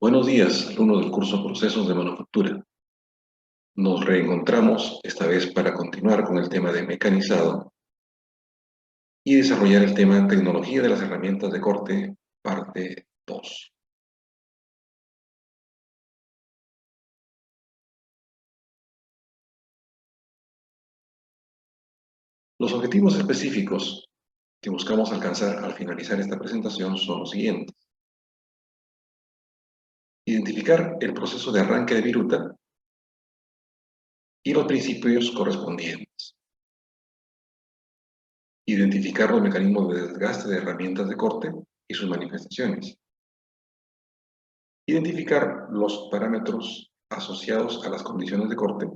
Buenos días, alumnos del curso Procesos de Manufactura. Nos reencontramos esta vez para continuar con el tema de mecanizado y desarrollar el tema Tecnología de las herramientas de corte, parte 2. Los objetivos específicos que buscamos alcanzar al finalizar esta presentación son los siguientes. Identificar el proceso de arranque de viruta y los principios correspondientes. Identificar los mecanismos de desgaste de herramientas de corte y sus manifestaciones. Identificar los parámetros asociados a las condiciones de corte.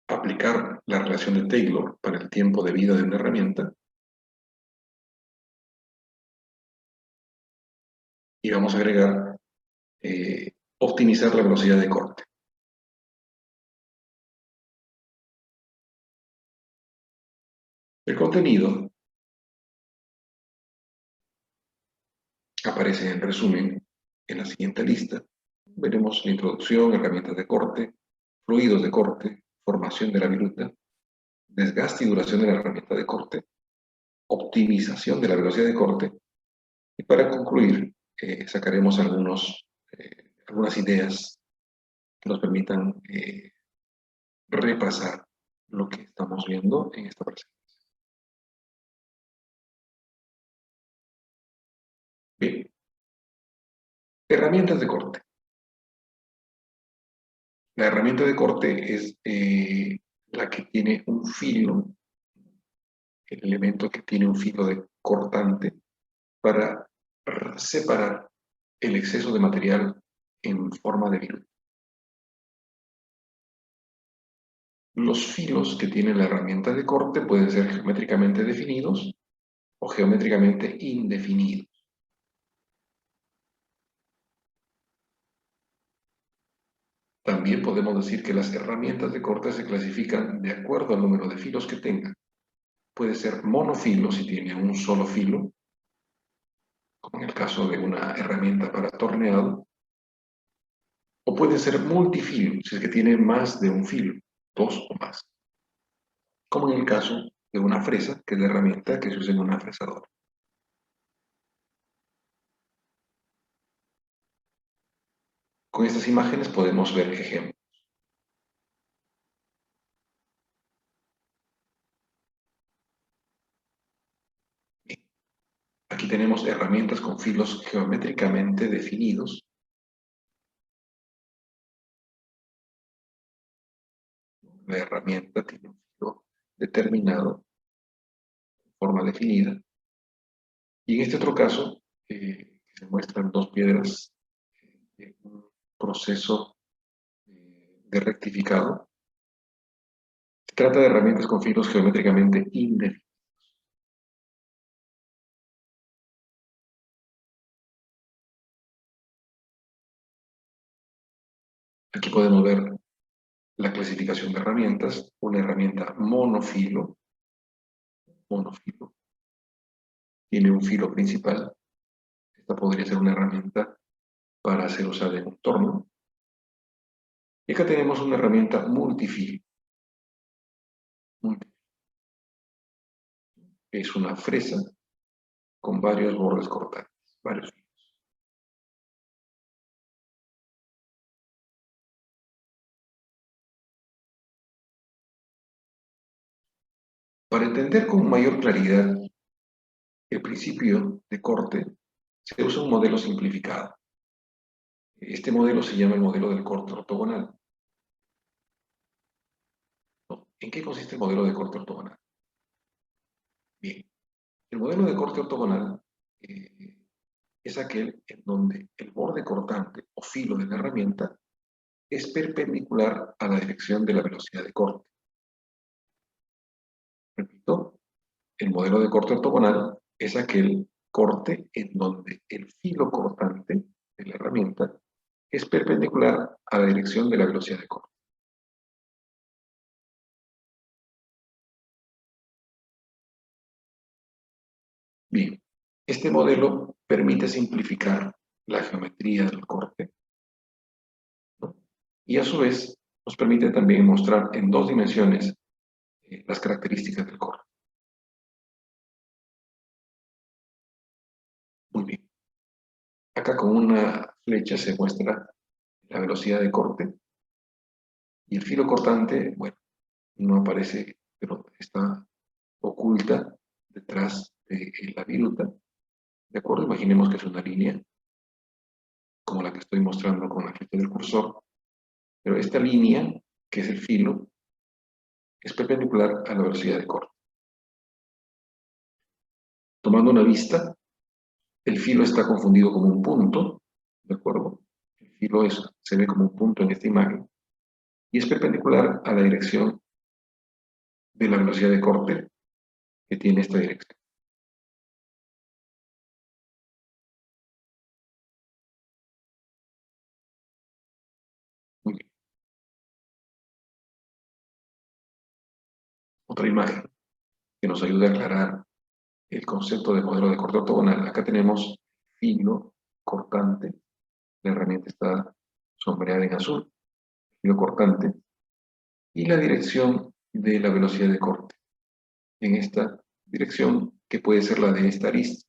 Aplicar la relación de Taylor para el tiempo de vida de una herramienta. Y vamos a agregar optimizar la velocidad de corte. El contenido aparece en resumen en la siguiente lista. Veremos la introducción, herramientas de corte, fluidos de corte, formación de la viruta, desgaste y duración de la herramienta de corte, optimización de la velocidad de corte, y para concluir sacaremos algunas ideas que nos permitan repasar lo que estamos viendo en esta presentación. Bien, herramientas de corte. La herramienta de corte es la que tiene un filo, el elemento que tiene un filo de cortante para separar el exceso de material en forma de viruta. Los filos que tiene la herramienta de corte pueden ser geométricamente definidos o geométricamente indefinidos. También podemos decir que las herramientas de corte se clasifican de acuerdo al número de filos que tengan. Puede ser monofilo si tiene un solo filo, como en el caso de una herramienta para torneado, o puede ser multifilo si es que tiene más de un filo, dos o más, como en el caso de una fresa, que es la herramienta que se usa en una fresadora. Con estas imágenes podemos ver ejemplos. Aquí tenemos herramientas con filos geométricamente definidos. La herramienta tiene un filo determinado, de forma definida. Y en este otro caso, se muestran dos piedras en un proceso de rectificado. Se trata de herramientas con filos geométricamente indefinidos. Aquí podemos ver la clasificación de herramientas. Una herramienta monofilo tiene un filo principal. Esta podría ser una herramienta para ser usada en un torno. Y acá tenemos una herramienta multifilo. Es una fresa con varios bordes cortantes, varios filos. Para entender con mayor claridad el principio de corte, se usa un modelo simplificado. Este modelo se llama el modelo del corte ortogonal. ¿En qué consiste el modelo de corte ortogonal? Bien, el modelo de corte ortogonal es aquel en donde el borde cortante o filo de la herramienta es perpendicular a la dirección de la velocidad de corte. Repito, el modelo de corte ortogonal es aquel corte en donde el filo cortante de la herramienta es perpendicular a la dirección de la velocidad de corte. Bien, este modelo permite simplificar la geometría del corte, ¿no? Y a su vez nos permite también mostrar en dos dimensiones las características del corte. Muy bien. Acá con una flecha se muestra la velocidad de corte y el filo cortante, bueno, no aparece, pero está oculta detrás de la viruta. ¿De acuerdo? Imaginemos que es una línea como la que estoy mostrando con la flecha del cursor, pero esta línea, que es el filo, es perpendicular a la velocidad de corte. Tomando una vista, el filo está confundido como un punto, ¿de acuerdo? El filo se ve como un punto en esta imagen y es perpendicular a la dirección de la velocidad de corte que tiene esta dirección. Muy bien. Otra imagen que nos ayuda a aclarar el concepto de modelo de corte ortogonal. Acá tenemos filo cortante, la herramienta está sombreada en azul, filo cortante, y la dirección de la velocidad de corte. En esta dirección, que puede ser la de esta arista.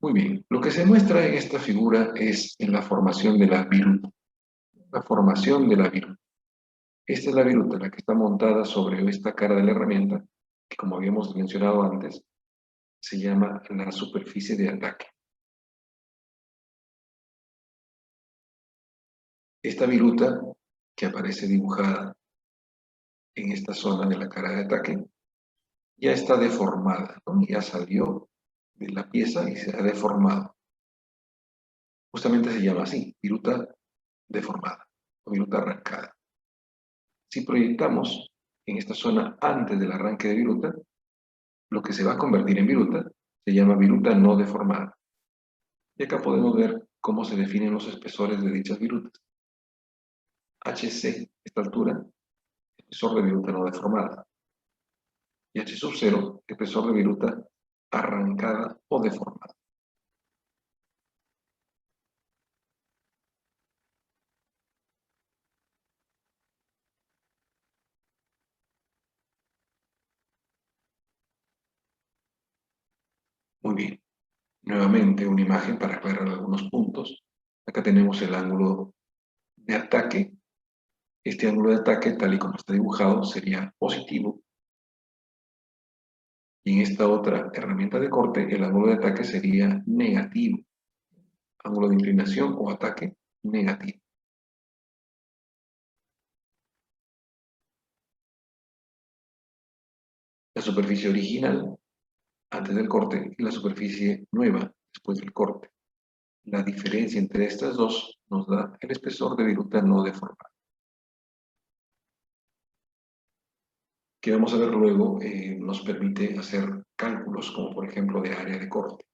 Muy bien, lo que se muestra en esta figura es en la formación de la viruta. La formación de la viruta. Esta es la viruta, la que está montada sobre esta cara de la herramienta, que como habíamos mencionado antes, se llama la superficie de ataque. Esta viruta, que aparece dibujada en esta zona de la cara de ataque, ya está deformada, ¿no? Ya salió de la pieza y se ha deformado. Justamente se llama así, viruta deformada o viruta arrancada. Si proyectamos en esta zona antes del arranque de viruta, lo que se va a convertir en viruta se llama viruta no deformada. Y acá podemos ver cómo se definen los espesores de dichas virutas. HC, esta altura, espesor de viruta no deformada. Y H sub 0, espesor de viruta arrancada o deformada. Muy bien. Nuevamente una imagen para aclarar algunos puntos. Acá tenemos el ángulo de ataque. Este ángulo de ataque, tal y como está dibujado, sería positivo. Y en esta otra herramienta de corte, el ángulo de ataque sería negativo. Ángulo de inclinación o ataque negativo. La superficie original antes del corte y la superficie nueva después del corte. La diferencia entre estas dos nos da el espesor de viruta no deformada. Que vamos a ver luego nos permite hacer cálculos como por ejemplo de área de corte.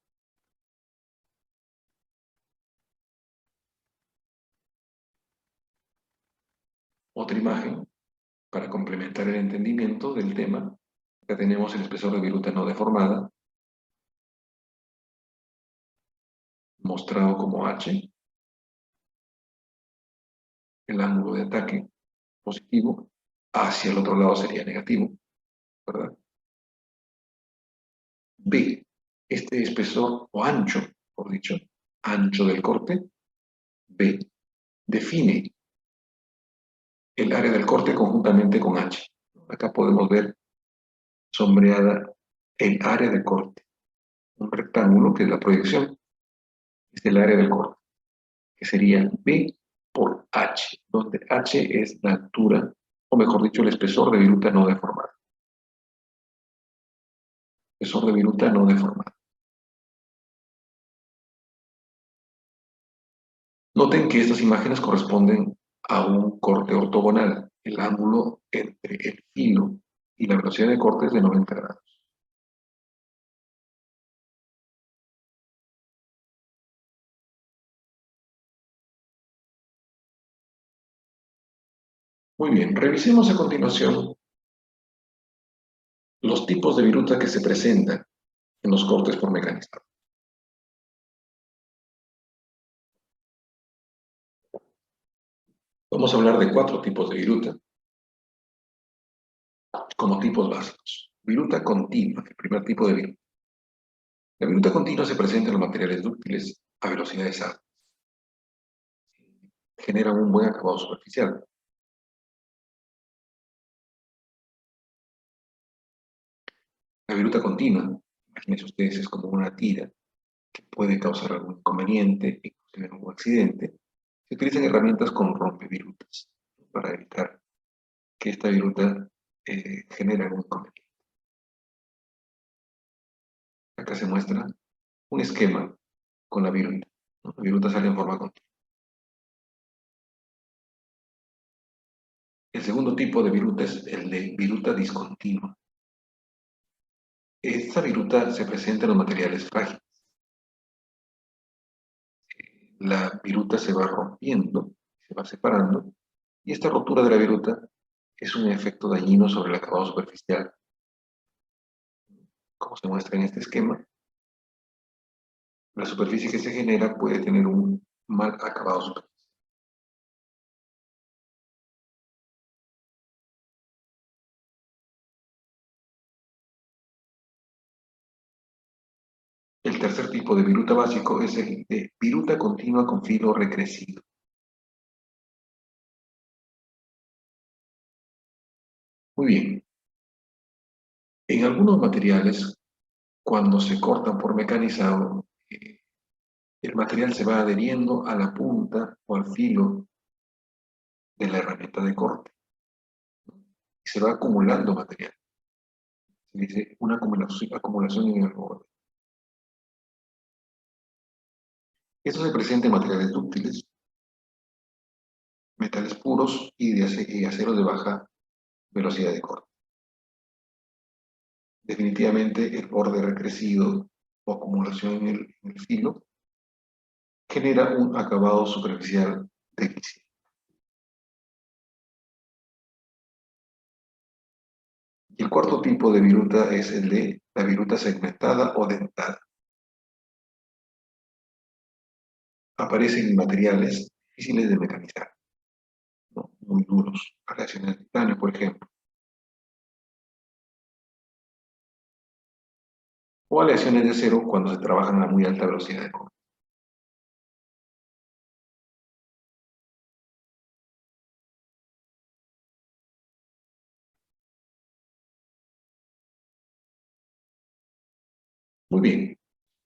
Otra imagen para complementar el entendimiento del tema. Acá tenemos el espesor de viruta no deformada mostrado como H, el ángulo de ataque positivo, hacia el otro lado sería negativo, ¿verdad? B, este espesor o ancho, por dicho, ancho del corte, B, define el área del corte conjuntamente con H. Acá podemos ver sombreada el área de corte, un rectángulo que es la proyección, es el área del corte, que sería B por H, donde H es la altura, o mejor dicho, el espesor de viruta no deformada. Espesor de viruta no deformada. Noten que estas imágenes corresponden a un corte ortogonal. El ángulo entre el filo y la velocidad de corte es de 90 grados. Muy bien, revisemos a continuación los tipos de viruta que se presentan en los cortes por mecanizado. Vamos a hablar de 4 tipos de viruta como tipos básicos. Viruta continua, el primer tipo de viruta. La viruta continua se presenta en los materiales dúctiles a velocidades altas. Genera un buen acabado superficial. La viruta continua, imagínense ustedes, es como una tira que puede causar algún inconveniente, inclusive algún accidente. Se utilizan herramientas con rompevirutas para evitar que esta viruta genere algún inconveniente. Acá se muestra un esquema con la viruta, ¿no? La viruta sale en forma continua. El segundo tipo de viruta es el de viruta discontinua. Esta viruta se presenta en los materiales frágiles. La viruta se va rompiendo, se va separando, y esta rotura de la viruta es un efecto dañino sobre el acabado superficial. Como se muestra en este esquema, la superficie que se genera puede tener un mal acabado superficial. El tercer tipo de viruta básico es el de viruta continua con filo recrecido. Muy bien, en algunos materiales, cuando se cortan por mecanizado, el material se va adheriendo a la punta o al filo de la herramienta de corte y se va acumulando material. Se dice una acumulación en el borde. Esto se presenta en materiales dúctiles, metales puros y acero de baja velocidad de corte. Definitivamente el borde recrecido o acumulación en el filo genera un acabado superficial deficiente. Y el cuarto tipo de viruta es el de la viruta segmentada o dentada. Aparecen en materiales difíciles de mecanizar, ¿no? Muy duros, aleaciones de titanio, por ejemplo, o aleaciones de acero cuando se trabajan a muy alta velocidad de corte. Muy bien,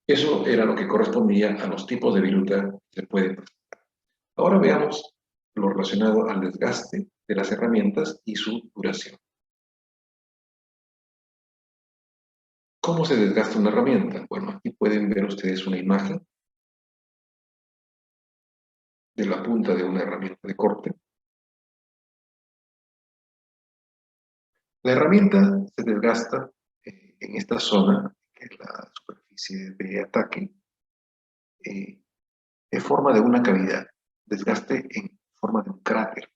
eso era lo que correspondía a los tipos de viruta que se pueden presentar. Ahora veamos lo relacionado al desgaste de las herramientas y su duración. ¿Cómo se desgasta una herramienta? Bueno, aquí pueden ver ustedes una imagen de la punta de una herramienta de corte. La herramienta se desgasta en esta zona, que es la superficie de ataque, eh, de forma de una cavidad, desgaste en forma de un cráter.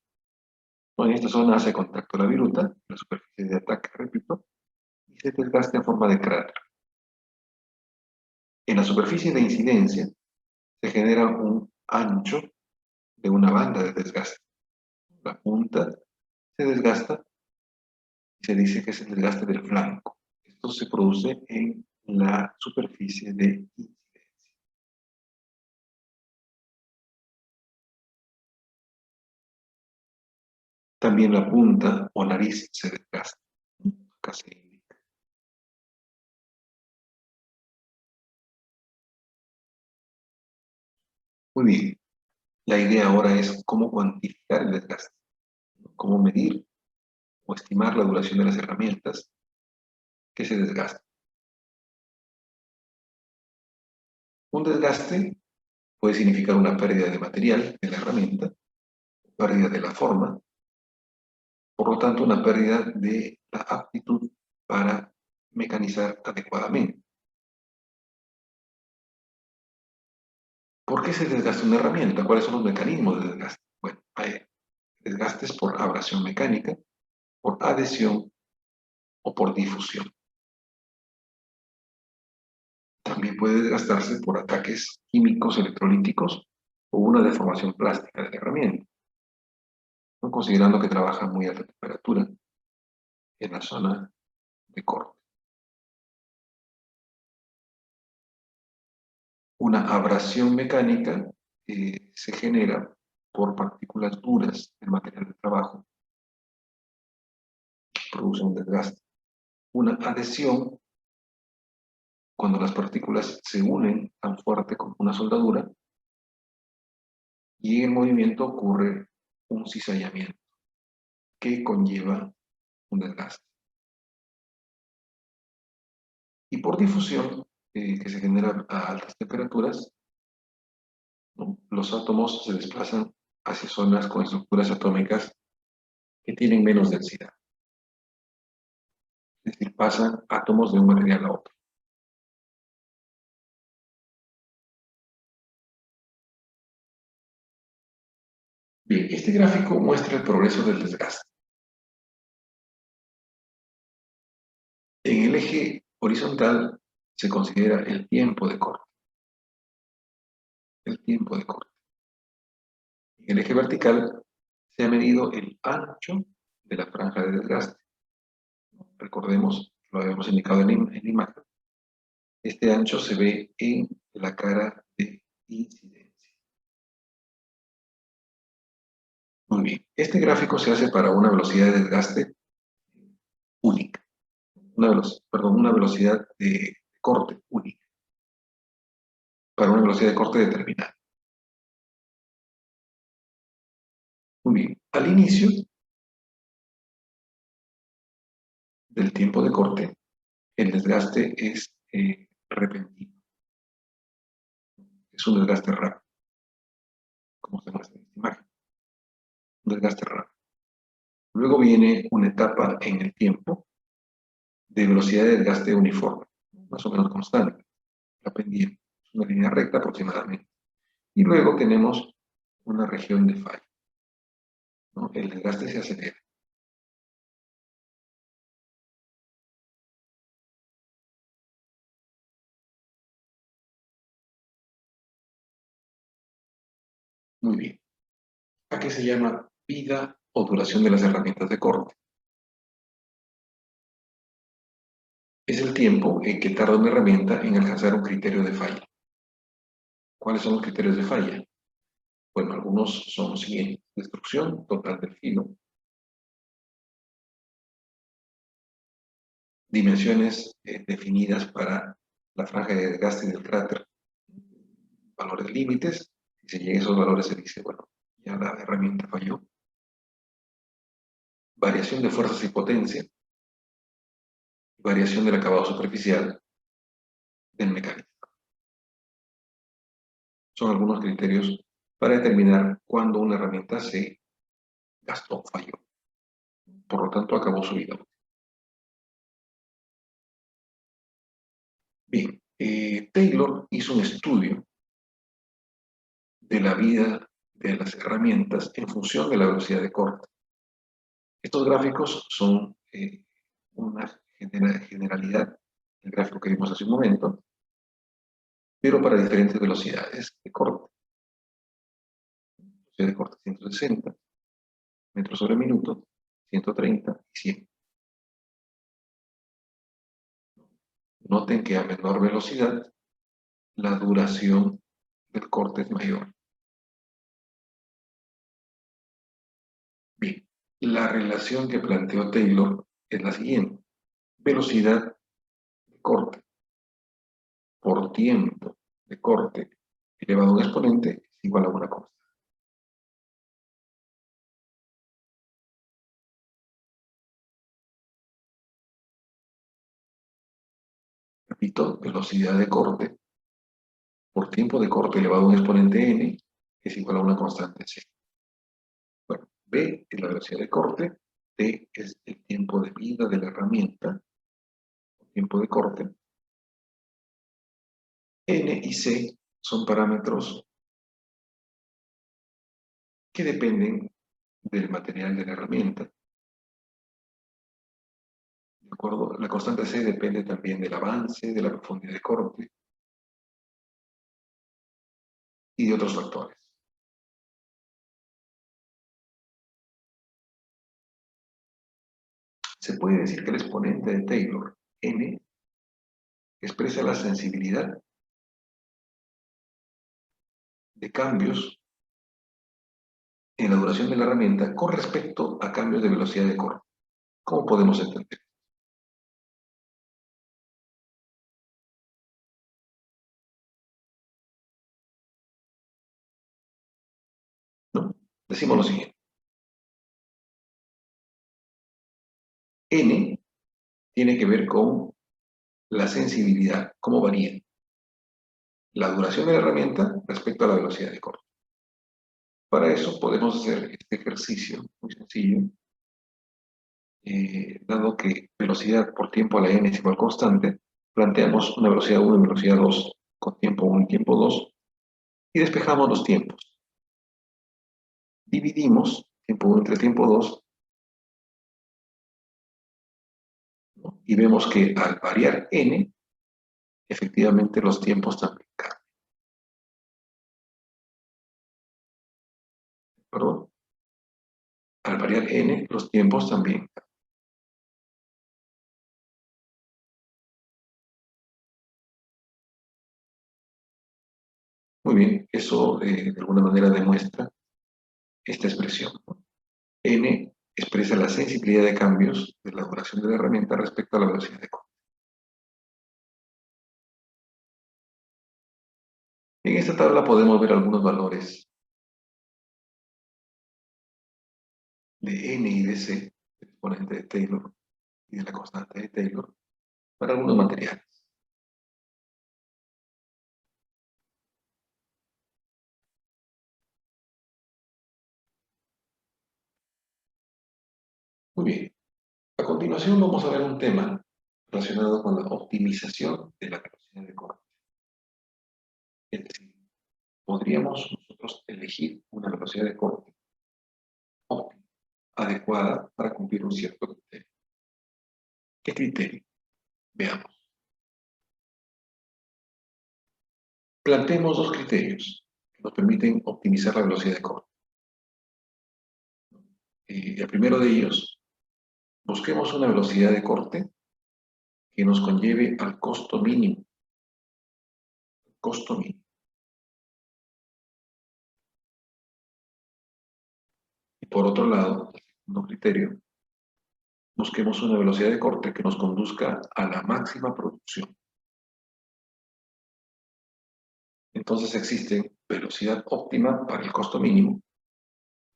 ¿No? En esta zona hace contacto la viruta, la superficie de ataque, repito, y se desgasta en forma de cráter. En la superficie de incidencia se genera un ancho de una banda de desgaste. La punta se desgasta y se dice que es el desgaste del flanco. Esto se produce en la superficie de incidencia. También la punta o nariz se desgasta. Acá se indica. Muy bien. La idea ahora es cómo cuantificar el desgaste, cómo medir o estimar la duración de las herramientas que se desgastan. Un desgaste puede significar una pérdida de material de la herramienta, pérdida de la forma, por lo tanto una pérdida de la aptitud para mecanizar adecuadamente. ¿Por qué se desgasta una herramienta? ¿Cuáles son los mecanismos de desgaste? Bueno, Desgastes por abrasión mecánica, por adhesión o por difusión. También puede desgastarse por ataques químicos electrolíticos o una deformación plástica de la herramienta, ¿no? Considerando que trabaja a muy alta temperatura en la zona de corte. Una abrasión mecánica se genera por partículas duras del material de trabajo que producen un desgaste. Una adhesión, cuando las partículas se unen tan fuerte como una soldadura y en el movimiento ocurre un cizallamiento que conlleva un desgaste. Y por difusión, que se genera a altas temperaturas, ¿no? Los átomos se desplazan hacia zonas con estructuras atómicas que tienen menos densidad. Es decir, pasan átomos de un material a otro. Bien, este gráfico muestra el progreso del desgaste. En el eje horizontal se considera el tiempo de corte. El tiempo de corte. En el eje vertical se ha medido el ancho de la franja de desgaste. Recordemos, lo habíamos indicado en la imagen. Este ancho se ve en la cara de incidencia. Muy bien. Este gráfico se hace para una velocidad de desgaste única. Una velocidad de corte única. Para una velocidad de corte determinada. Muy bien. Al inicio del tiempo de corte, el desgaste es repentino. Es un desgaste rápido, como se muestra en esta imagen. Un desgaste rápido. Luego viene una etapa en el tiempo de velocidad de desgaste uniforme, más o menos constante, la pendiente. Es una línea recta aproximadamente. Y luego tenemos una región de fallo, ¿no? El desgaste se acelera. Muy bien. ¿A qué se llama vida o duración de las herramientas de corte? Es el tiempo en que tarda una herramienta en alcanzar un criterio de falla. ¿Cuáles son los criterios de falla? Bueno, algunos son los siguientes: destrucción total del filo, dimensiones definidas para la franja de desgaste del cráter, valores límites. Si se llega a esos valores se dice, bueno, ya la herramienta falló. Variación de fuerzas y potencia, variación del acabado superficial del mecanismo. Son algunos criterios para determinar cuándo una herramienta se gastó, falló. Por lo tanto, acabó su vida. Bien, Taylor hizo un estudio de la vida de las herramientas en función de la velocidad de corte. Estos gráficos son una generalidad del gráfico que vimos hace un momento, pero para diferentes velocidades de corte. Velocidad de corte 160 metros sobre minuto, 130 y 100. Noten que a menor velocidad la duración del corte es mayor. Bien, la relación que planteó Taylor es la siguiente: velocidad de corte por tiempo de corte elevado a un exponente es igual a una constante. Repito, velocidad de corte por tiempo de corte elevado a un exponente n es igual a una constante c. Bueno, b es la velocidad de corte, t es el tiempo de vida de la herramienta, tiempo de corte, n y c son parámetros que dependen del material de la herramienta. ¿De acuerdo? La constante C depende también del avance, de la profundidad de corte y de otros factores. Se puede decir que el exponente de Taylor, N, expresa la sensibilidad de cambios en la duración de la herramienta con respecto a cambios de velocidad de corte. ¿Cómo podemos entender? ¿No? Decimos lo siguiente. N tiene que ver con la sensibilidad, cómo varía la duración de la herramienta respecto a la velocidad de corte. Para eso podemos hacer este ejercicio muy sencillo, dado que velocidad por tiempo a la n es igual constante, planteamos una velocidad 1 y velocidad 2 con tiempo 1 y tiempo 2 y despejamos los tiempos. Dividimos tiempo 1 entre tiempo 2, ¿no? Y vemos que al variar n, efectivamente los tiempos también cambian. ¿Perdón? Al variar n, los tiempos también cambian. Muy bien, eso de alguna manera demuestra esta expresión, ¿no? N expresa la sensibilidad de cambios de la duración de la herramienta respecto a la velocidad de corte. En esta tabla podemos ver algunos valores de N y de C, del exponente de Taylor y de la constante de Taylor, para algunos materiales. Muy bien. A continuación vamos a ver un tema relacionado con la optimización de la velocidad de corte. Es decir, podríamos nosotros elegir una velocidad de corte óptima, adecuada para cumplir un cierto criterio. ¿Qué criterio? Veamos. Planteemos dos criterios que nos permiten optimizar la velocidad de corte. El primero de ellos, busquemos una velocidad de corte que nos conlleve al costo mínimo. Costo mínimo. Y por otro lado, el segundo criterio, busquemos una velocidad de corte que nos conduzca a la máxima producción. Entonces existe velocidad óptima para el costo mínimo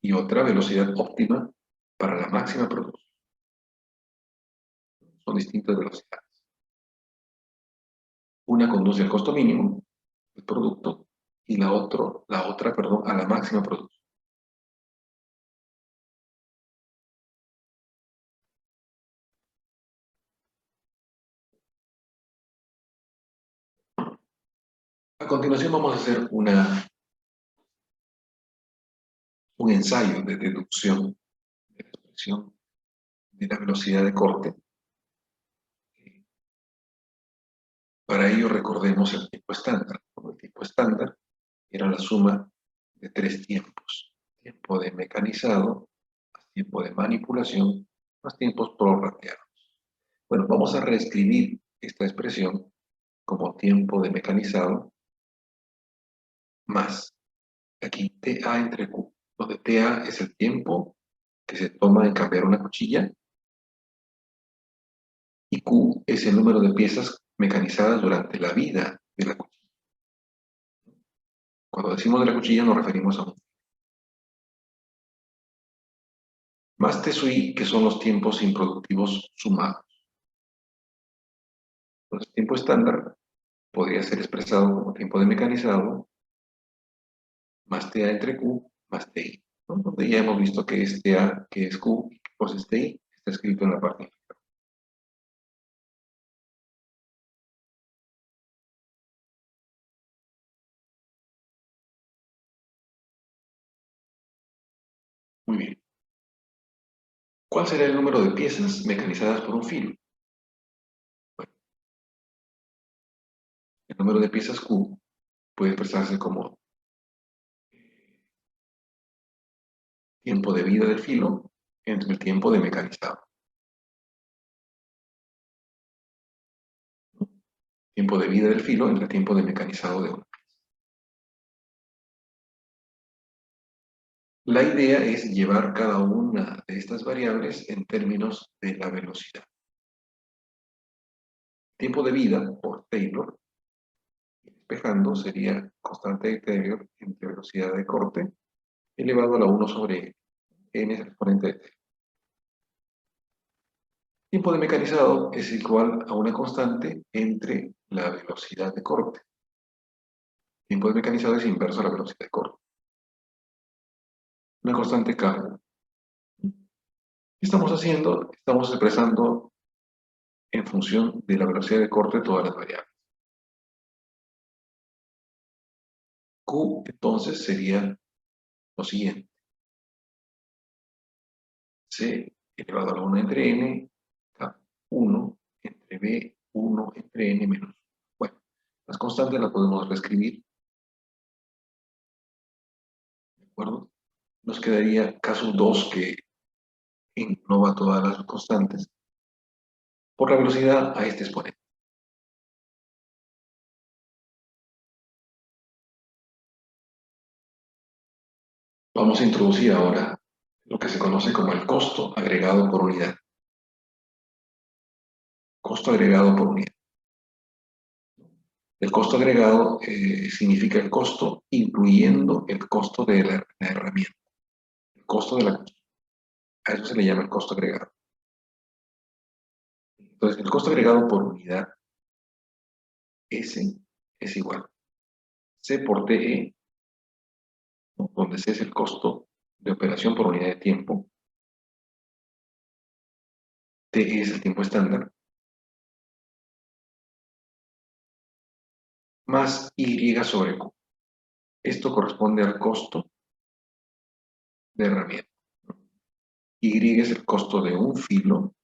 y otra velocidad óptima para la máxima producción. Son distintas velocidades. Una conduce al costo mínimo, el producto, y la otra, perdón, a la máxima producción. A continuación vamos a hacer un ensayo de deducción de la expresión de la velocidad de corte. Para ello recordemos el tiempo estándar. El tiempo estándar era la suma de tres tiempos: tiempo de mecanizado, más tiempo de manipulación, más tiempos prorrateados. Bueno, vamos a reescribir esta expresión como tiempo de mecanizado más, aquí TA entre Q, donde TA es el tiempo que se toma en cambiar una cuchilla y Q es el número de piezas mecanizadas durante la vida de la cuchilla. Cuando decimos de la cuchilla nos referimos a un más TSUI, que son los tiempos improductivos sumados. Entonces, tiempo estándar podría ser expresado como tiempo de mecanizado más TA entre Q más TI, ¿no? Donde ya hemos visto que es TA, que es Q y que pues es TI, está escrito en la parte inferior. Muy bien. ¿Cuál sería el número de piezas mecanizadas por un filo? Bueno, el número de piezas Q puede expresarse como tiempo de vida del filo entre el tiempo de mecanizado. Tiempo de vida del filo entre el tiempo de mecanizado de una pieza. La idea es llevar cada una de estas variables en términos de la velocidad. Tiempo de vida por Taylor, despejando, sería constante de Taylor entre velocidad de corte elevado a la 1 sobre n es el exponente de t. Tiempo de mecanizado es igual a una constante entre la velocidad de corte. Tiempo de mecanizado es inverso a la velocidad de corte. Una constante k. ¿Qué estamos haciendo? Estamos expresando en función de la velocidad de corte todas las variables. Q entonces sería lo siguiente. C elevado a la 1 entre n, K1 entre B1 entre n menos 1. Bueno, las constantes las podemos reescribir, ¿de acuerdo? Nos quedaría caso 2 que engloba todas las constantes por la velocidad a este exponente. Vamos a introducir ahora lo que se conoce como el costo agregado por unidad. Costo agregado por unidad. El costo agregado significa el costo incluyendo el costo de la herramienta, el costo de la construcción. A eso se le llama el costo agregado. Entonces, el costo agregado por unidad, S, es igual a C por TE, ¿no? Donde C es el costo de operación por unidad de tiempo, TE es el tiempo estándar, más Y sobre Q. Esto corresponde al costo de herramienta. Y es el costo de un filo,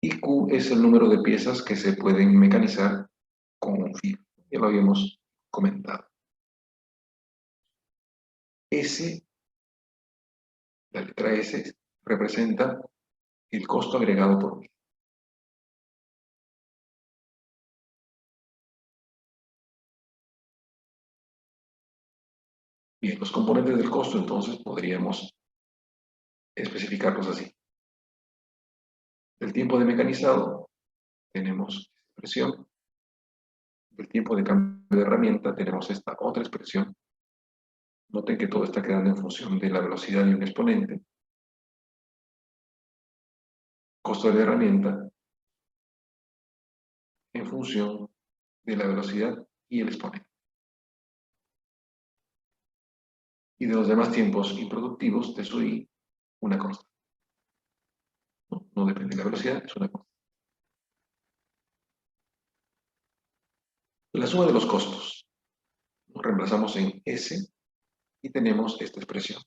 y Q es el número de piezas que se pueden mecanizar con un filo. Ya lo habíamos comentado. S, la letra S, representa el costo agregado por unidad. Bien, los componentes del costo entonces podríamos especificarlos así. Del tiempo de mecanizado tenemos expresión, del tiempo de cambio de herramienta tenemos esta otra expresión. Noten que todo está quedando en función de la velocidad de un exponente. Costo de herramienta en función de la velocidad y el exponente. Y de los demás tiempos improductivos de su I, una constante. No depende de la velocidad, es una constante. La suma de los costos. Nos reemplazamos en S y tenemos esta expresión.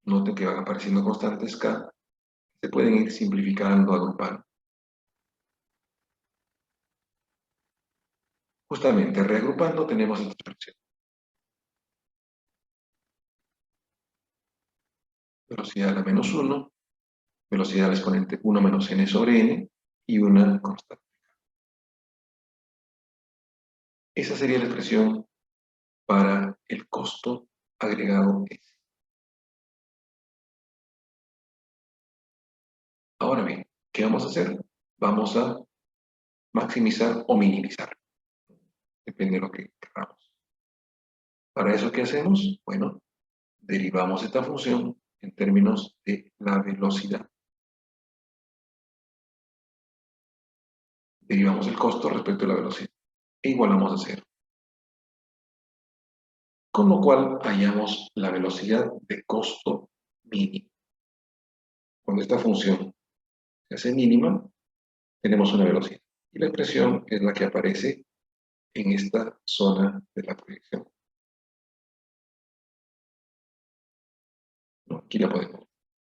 Noten que van apareciendo constantes K, se pueden ir simplificando, agrupando. Justamente, reagrupando tenemos esta expresión. Velocidad a la menos 1, velocidad al exponente 1 menos n sobre n, y una constante. Esa sería la expresión para el costo agregado S. Ahora bien, ¿qué vamos a hacer? Vamos a maximizar o minimizar. Depende de lo que queramos. ¿Para eso qué hacemos? Bueno, derivamos esta función en términos de la velocidad. Derivamos el costo respecto a la velocidad e igualamos a 0. Con lo cual hallamos la velocidad de costo mínimo. Cuando esta función se hace mínima, tenemos una velocidad. Y la expresión es la que aparece en esta zona de la proyección. ¿no? Aquí la podemos.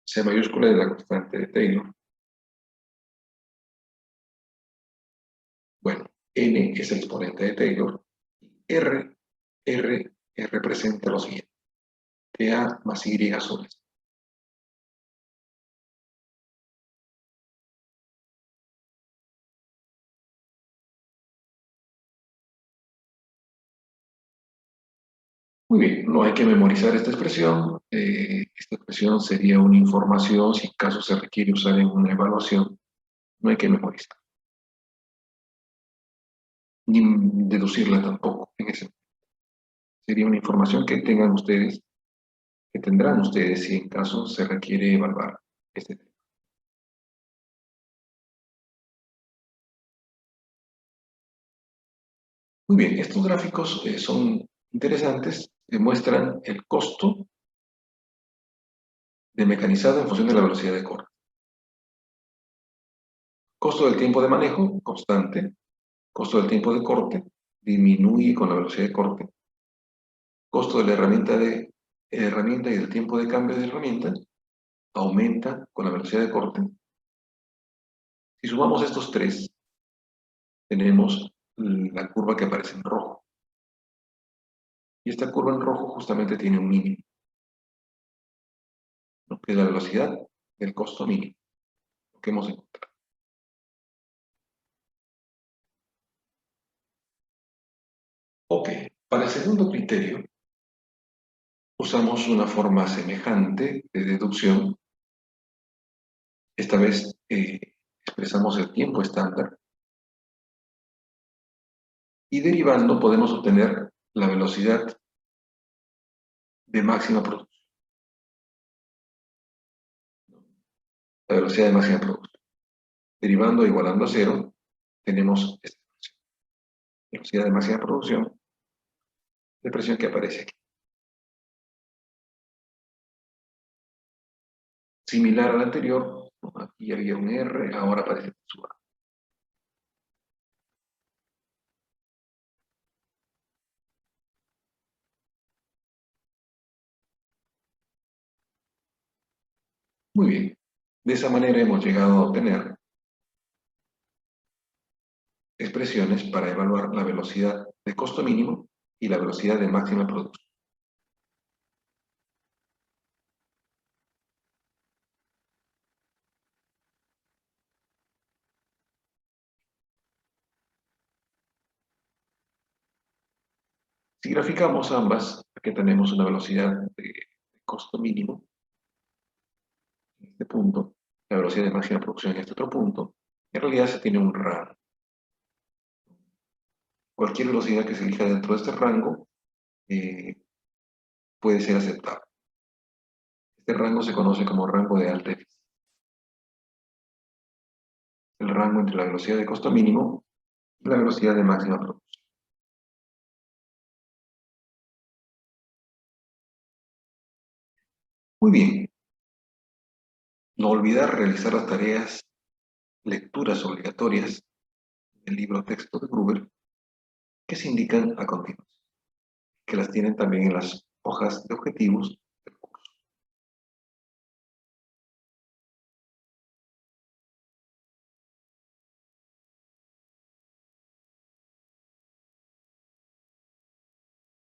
C mayúscula es la constante de Taylor. Bueno, n es el exponente de Taylor. R representa lo siguiente. TA más Y sobre C. Muy bien, no hay que memorizar esta expresión. Esta expresión sería una información si caso se requiere usar en una evaluación. No hay que memorizar, ni deducirla tampoco. Sería una información que tengan ustedes, que tendrán ustedes si en caso se requiere evaluar este tema. Muy bien, estos gráficos son interesantes, demuestran el costo de mecanizado en función de la velocidad de corte. Costo del tiempo de manejo, constante. Costo del tiempo de corte, disminuye con la velocidad de corte. Costo de la herramienta y del tiempo de cambio de herramienta, aumenta con la velocidad de corte. Si sumamos estos tres, tenemos la curva que aparece en rojo. Y esta curva en rojo justamente tiene un mínimo, ¿no? Que es la velocidad del costo mínimo, lo que hemos encontrado. Ok, para el segundo criterio, usamos una forma semejante de deducción. Esta vez expresamos el tiempo estándar y derivando podemos obtener la velocidad de máxima producción. La velocidad de máxima producción. Derivando igualando a cero, tenemos esta expresión. Velocidad de máxima producción, la expresión que aparece aquí. Similar al anterior, aquí había un R, ahora aparece su A. Muy bien. De esa manera hemos llegado a obtener expresiones para evaluar la velocidad de costo mínimo y la velocidad de máxima producción. Si graficamos ambas, aquí tenemos una velocidad de costo mínimo en este punto, la velocidad de máxima producción en este otro punto, en realidad se tiene un rango. Cualquier velocidad que se elija dentro de este rango eh, puede ser aceptable. Este rango se conoce como rango de alta eficiencia. El rango entre la velocidad de costo mínimo y la velocidad de máxima producción. Muy bien. No olvidar realizar las tareas, lecturas obligatorias del libro texto de Gruber que se indican a continuación, que las tienen también en las hojas de objetivos del curso.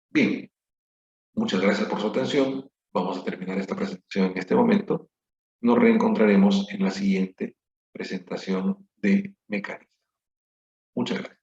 Bien, muchas gracias por su atención. Vamos a terminar esta presentación en este momento. Nos reencontraremos en la siguiente presentación de mecánica. Muchas gracias.